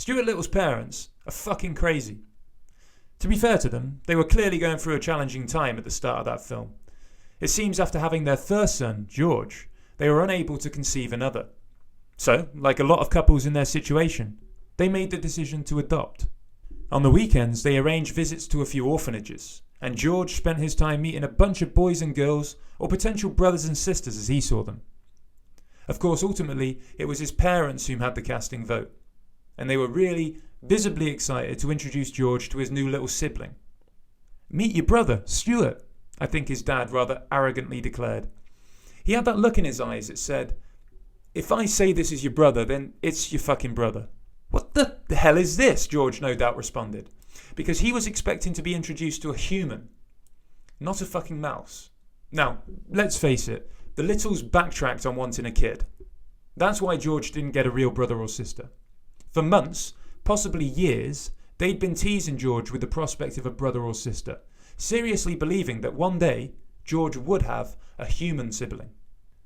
Stuart Little's parents are fucking crazy. To be fair to them, they were clearly going through a challenging time at the start of that film. It seems after having their first son, George, they were unable to conceive another. So, like a lot of couples in their situation, they made the decision to adopt. On the weekends, they arranged visits to a few orphanages, and George spent his time meeting a bunch of boys and girls, or potential brothers and sisters as he saw them. Of course, ultimately, it was his parents whom had the casting vote, and they were really visibly excited to introduce George to his new little sibling. "Meet your brother, Stuart," I think his dad rather arrogantly declared. He had that look in his eyes that said, "If I say this is your brother, then it's your fucking brother." "What the hell is this?" George no doubt responded, because he was expecting to be introduced to a human, not a fucking mouse. Now, let's face it, the Littles backtracked on wanting a kid. That's why George didn't get a real brother or sister. For months, possibly years, they'd been teasing George with the prospect of a brother or sister, seriously believing that one day George would have a human sibling.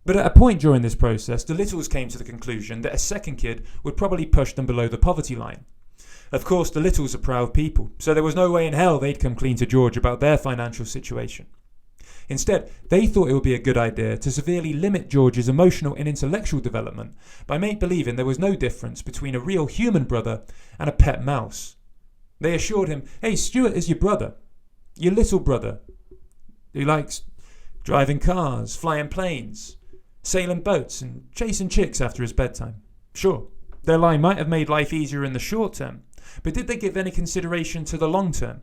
But at a point during this process, the Littles came to the conclusion that a second kid would probably push them below the poverty line. Of course, the Littles are proud people, so there was no way in hell they'd come clean to George about their financial situation. Instead, they thought it would be a good idea to severely limit George's emotional and intellectual development by believing there was no difference between a real human brother and a pet mouse. They assured him, "Hey, Stuart is your brother, your little brother, who likes driving cars, flying planes, sailing boats and chasing chicks after his bedtime." Sure, their lie might have made life easier in the short term, but did they give any consideration to the long term?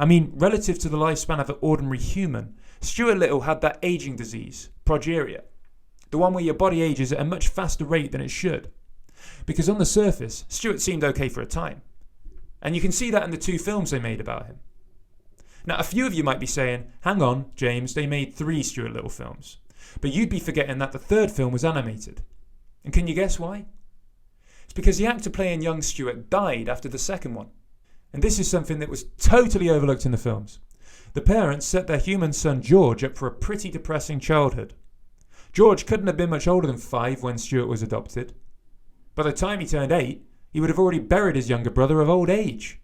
I mean, relative to the lifespan of an ordinary human, Stuart Little had that aging disease, progeria, the one where your body ages at a much faster rate than it should. Because on the surface, Stuart seemed okay for a time. And you can see that in the 2 films they made about him. Now, a few of you might be saying, "Hang on, James, they made 3 Stuart Little films." But you'd be forgetting that the 3rd film was animated. And can you guess why? It's because the actor playing young Stuart died after the 2nd one. And this is something that was totally overlooked in the films. The parents set their human son George up for a pretty depressing childhood. George couldn't have been much older than 5 when Stuart was adopted. By the time he turned 8, he would have already buried his younger brother of old age.